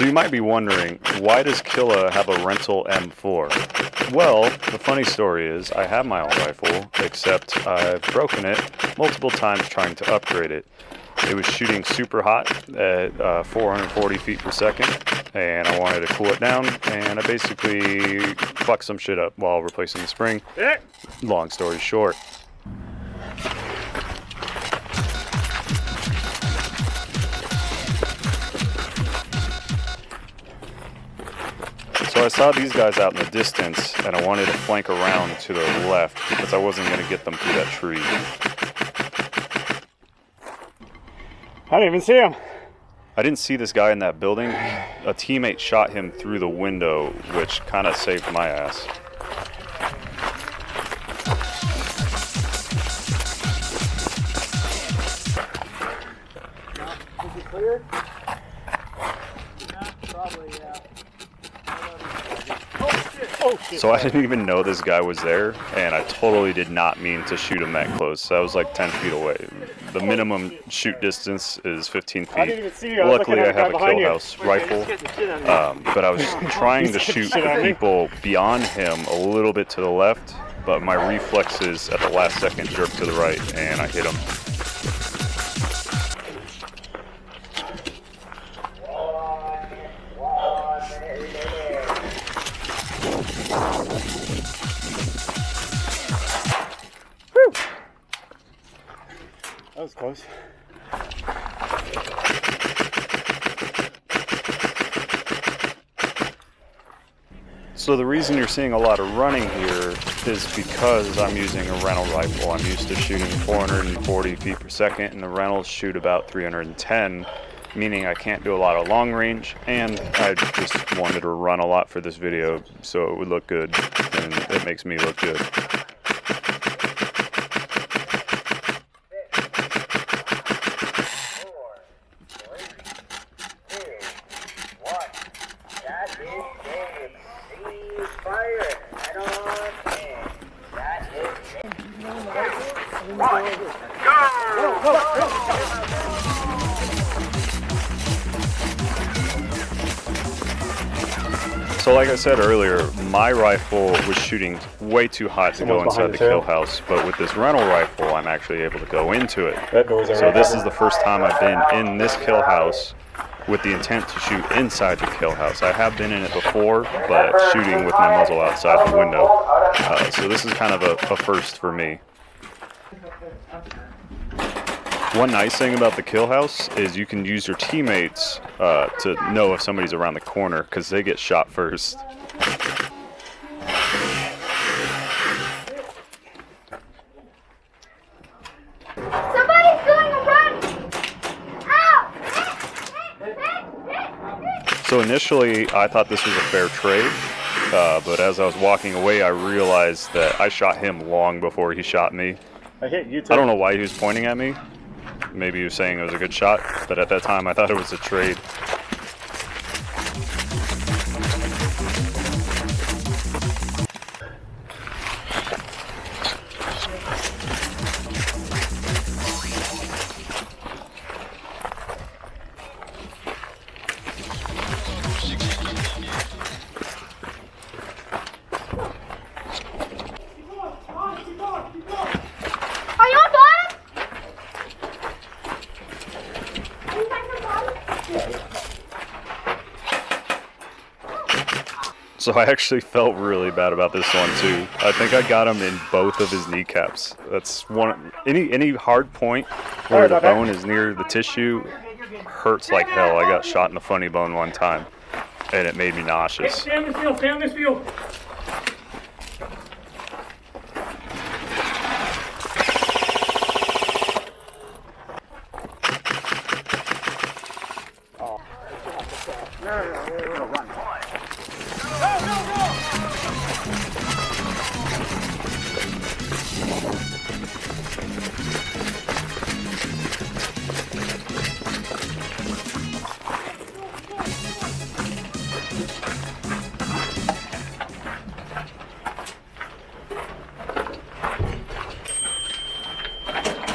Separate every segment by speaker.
Speaker 1: you might be wondering, why does Killa have a rental M4? Well, the funny story is I have my own rifle, except I've broken it multiple times trying to upgrade it. It was shooting super hot at 440 feet per second, and I wanted to cool it down, and I basically fucked some shit up while replacing the spring. Long story short. So I saw these guys out in the distance, and I wanted to flank around to the left because I wasn't going to get them through that tree.
Speaker 2: I didn't even see him.
Speaker 1: I didn't see this guy in that building. A teammate shot him through the window, which kind of saved my ass.
Speaker 2: Is it clear? Yeah, probably, yeah. Oh shit!
Speaker 1: So I didn't even know this guy was there, and I totally did not mean to shoot him that close. So I was like 10 feet away. The minimum shoot distance is 15 feet.
Speaker 2: I didn't even see you.
Speaker 1: Luckily, I have a kill house rifle, but I was trying to shoot the people beyond him a little bit to the left, but my reflexes at the last second jerked to the right, and I hit him.
Speaker 2: That was close.
Speaker 1: So the reason you're seeing a lot of running here is because I'm using a rental rifle. I'm used to shooting 440 feet per second, and the rentals shoot about 310, meaning I can't do a lot of long range, and I just wanted to run a lot for this video so it would look good, and it makes me look good. So like I said earlier, my rifle was shooting way too hot to go inside the kill house, but with this rental rifle, I'm actually able to go into it. So this is the first time I've been in this kill house with the intent to shoot inside the kill house. I have been in it before, but shooting with my muzzle outside the window. So this is kind of a first for me. One nice thing about the kill house is you can use your teammates to know if somebody's around the corner because they get shot first.
Speaker 3: Somebody's doing a run! Ow!
Speaker 1: So initially I thought this was a fair trade, but as I was walking away I realized that I shot him long before he shot me.
Speaker 2: I hit you too.
Speaker 1: I don't know why he was pointing at me. Maybe he was saying it was a good shot, but at that time I thought it was a trade.
Speaker 3: Are you on bottom?
Speaker 1: So I actually felt really bad about this one too. I think I got him in both of his kneecaps. That's one. Any hard point where the bone is near the tissue hurts like hell. I got shot in the funny bone one time, and it made me nauseous.
Speaker 2: Stay on this field, stay on this field.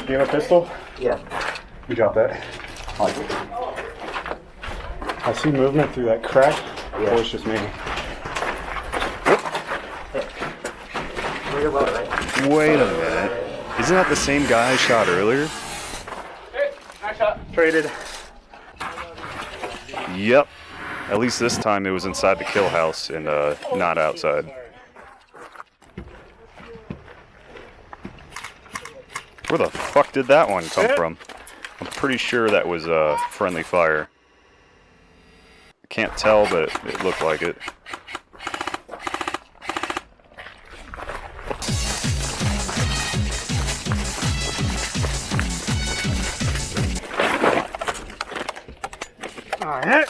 Speaker 2: Do you have a pistol?
Speaker 4: Yeah.
Speaker 2: You got that.
Speaker 4: I like it.
Speaker 2: I see movement through that crack. Or it's just me.
Speaker 1: Wait a minute. Isn't that the same guy I shot earlier?
Speaker 2: Nice shot. Traded.
Speaker 1: Yep. At least this time it was inside the kill house and not outside. Where the fuck did that one come from? I'm pretty sure that was friendly fire. I can't tell, but it looked like it.
Speaker 2: Alright.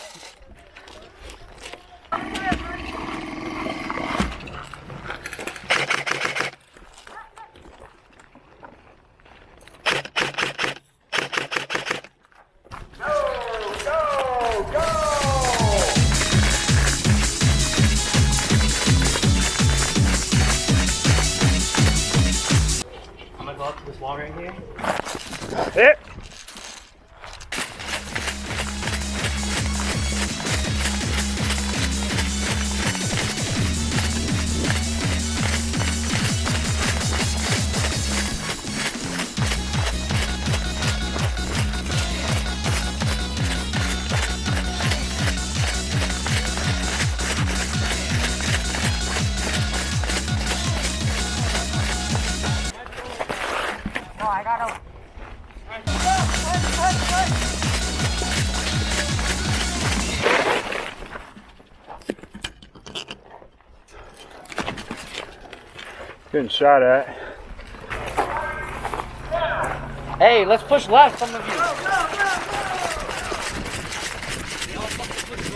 Speaker 4: I'm gonna go up to this wall right here.
Speaker 2: Hit.
Speaker 3: Oh, I gotta.
Speaker 2: Getting shot at.
Speaker 4: Hey, let's push left, some of you.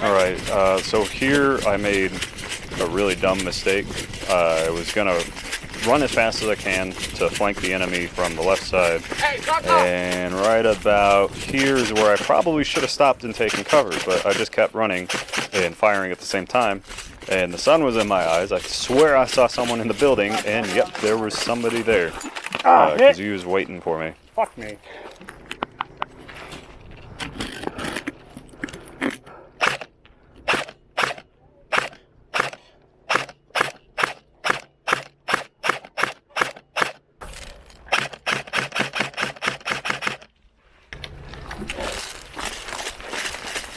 Speaker 1: Alright, so here I made a really dumb mistake. I was gonna run as fast as I can to flank the enemy from the left side. And right about here is where I probably should have stopped and taken cover, but I just kept running and firing at the same time. And the sun was in my eyes. I swear I saw someone in the building, and yep, there was somebody there. Because he was waiting for me.
Speaker 2: Fuck me.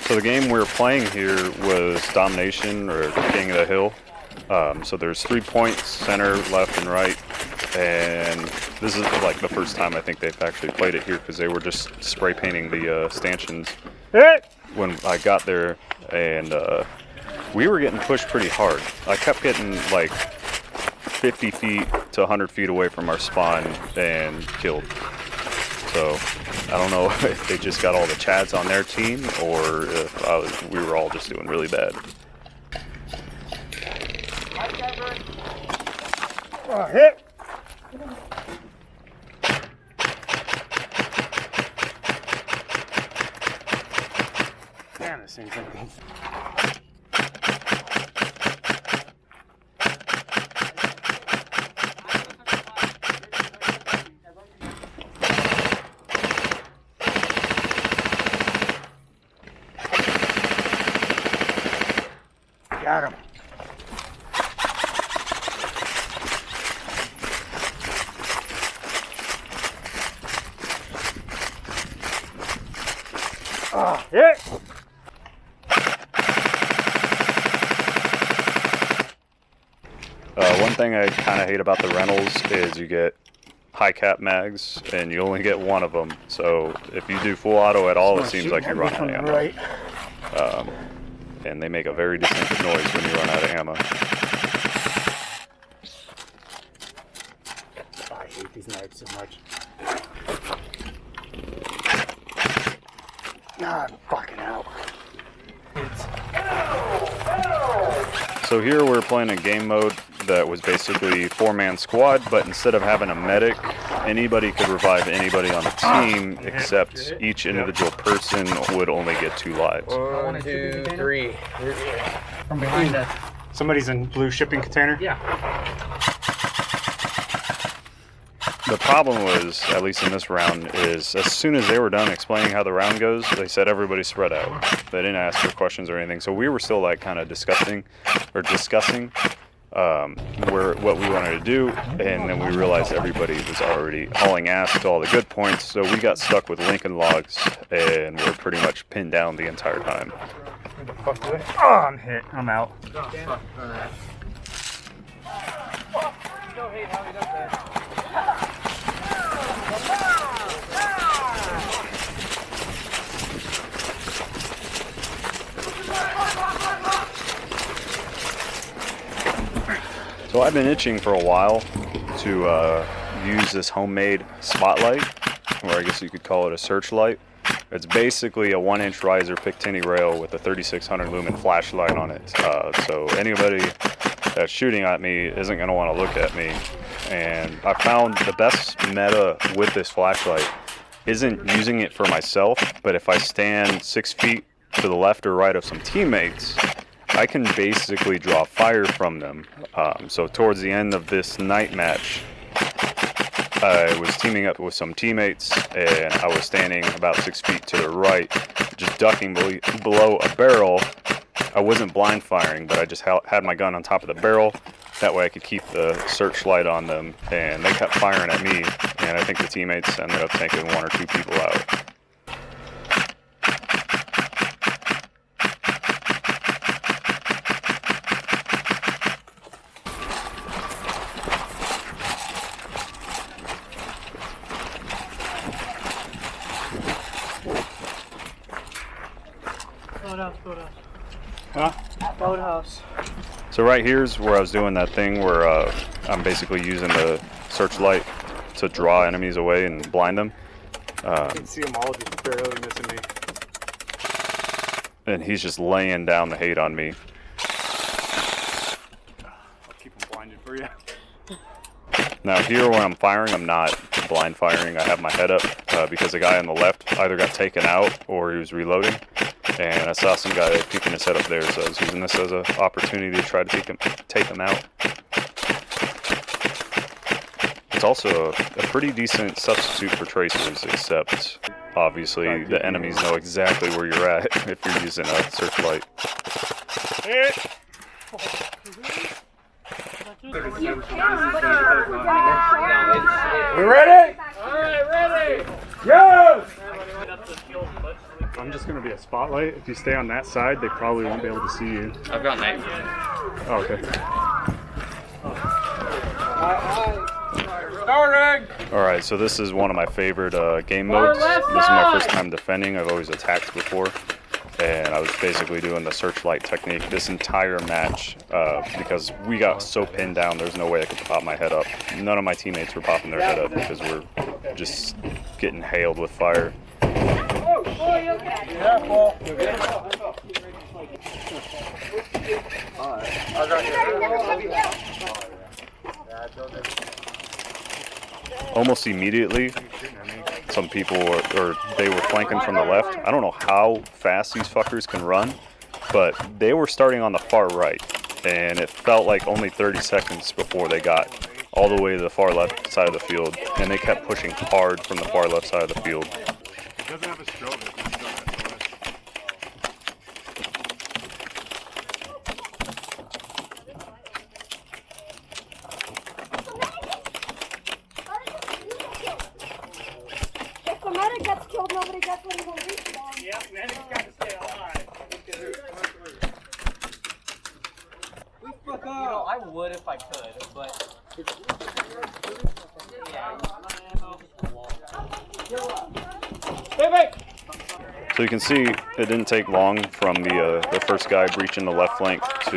Speaker 1: So the game we were playing here was Domination, or King of the Hill. So there's 3 points, center, left, and right. And this is like the first time I think they've actually played it here, because they were just spray painting the stanchions
Speaker 2: Hit.
Speaker 1: when I got there, and we were getting pushed pretty hard. I kept getting like 50 feet to 100 feet away from our spawn and killed. So I don't know if they just got all the Chads on their team, or if we were all just doing really bad.
Speaker 2: Hit. Damn, this thing's empty. Got him. Hit.
Speaker 1: One thing I kind of hate about the rentals is you get high cap mags, and you only get one of them. So if you do full auto at all, it seems like you're running out of ammo.
Speaker 2: Right.
Speaker 1: And they make a very distinctive noise when you run out of ammo.
Speaker 2: Oh, I hate these knives so much. Ah, I'm fucking out.
Speaker 1: So here we're playing a game mode that was basically 4-man squad, but instead of having a medic, anybody could revive anybody on the team, except each individual person would only get 2 lives.
Speaker 4: 1, 2, 3. From behind us.
Speaker 2: Somebody's in blue shipping container.
Speaker 4: Yeah.
Speaker 1: The problem was, at least in this round, is as soon as they were done explaining how the round goes, they said everybody spread out. They didn't ask for questions or anything, so we were still like kind of discussing what we wanted to do, and then we realized everybody was already hauling ass to all the good points, so we got stuck with Lincoln logs, and we're pretty much pinned down the entire time.
Speaker 2: Oh, I'm hit. I'm out.
Speaker 1: So I've been itching for a while to use this homemade spotlight, or I guess you could call it a searchlight. It's basically a 1-inch riser Picatinny rail with a 3600 lumen flashlight on it. So anybody that's shooting at me isn't going to want to look at me. And I found the best meta with this flashlight isn't using it for myself, but if I stand 6 feet to the left or right of some teammates, I can basically draw fire from them. So towards the end of this night match, I was teaming up with some teammates, and I was standing about 6 feet to the right, just ducking below a barrel. I wasn't blind firing, but I just had my gun on top of the barrel. That way I could keep the searchlight on them, and they kept firing at me, and I think the teammates ended up taking 1 or 2 people out.
Speaker 2: Huh?
Speaker 4: Boathouse.
Speaker 1: So right here's where I was doing that thing where I'm basically using the searchlight to draw enemies away and blind them.
Speaker 5: I can see them all just barely missing me.
Speaker 1: And he's just laying down the hate on me.
Speaker 5: I'll keep them blinded for you.
Speaker 1: Now here when I'm firing, I'm not blind firing. I have my head up because the guy on the left either got taken out or he was reloading. And I saw some guy peeking his head up there, so I was using this as an opportunity to try to take him out. It's also a pretty decent substitute for tracers, except obviously the enemies know exactly where you're at if you're using a searchlight.
Speaker 2: We ready?
Speaker 4: Alright, ready!
Speaker 2: Go!
Speaker 5: I'm just going to be a spotlight. If you stay on that side, they probably won't be able to see you.
Speaker 4: I've got night vision.
Speaker 5: Oh, okay.
Speaker 4: Starting!
Speaker 1: Alright, so this is one of my favorite game modes. This is my first time defending. I've always attacked before. And I was basically doing the searchlight technique this entire match because we got so pinned down, there's no way I could pop my head up. None of my teammates were popping their head up because we're just getting hailed with fire. Almost immediately, some people they were flanking from the left. I don't know how fast these fuckers can run, but they were starting on the far right, and it felt like only 30 seconds before they got all the way to the far left side of the field, and they kept pushing hard from the far left side of the field.
Speaker 5: It doesn't have a strobe. It's just got that noise.
Speaker 3: If the medic gets killed, nobody gets what he will reach on.
Speaker 2: Yep, medic's got to stay alive.
Speaker 4: You know, I would if I could, but...
Speaker 1: So you can see it didn't take long from the first guy breaching the left flank to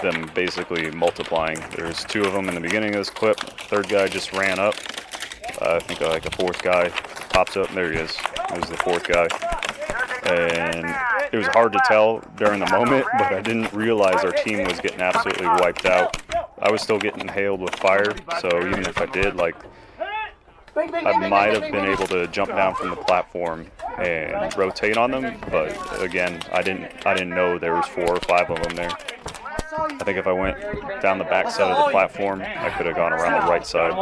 Speaker 1: them basically multiplying. There's 2 of them in the beginning of this clip. Third guy just ran up. I think like a 4th guy pops up. There he is. There's the 4th guy. And it was hard to tell during the moment, but I didn't realize our team was getting absolutely wiped out. I was still getting hailed with fire, so even if I did, like, I might have been able to jump down from the platform and rotate on them, but again, I didn't know there was 4 or 5 of them there. I think if I went down the back side of the platform, I could have gone around the right side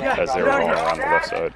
Speaker 1: as they were going around the left side.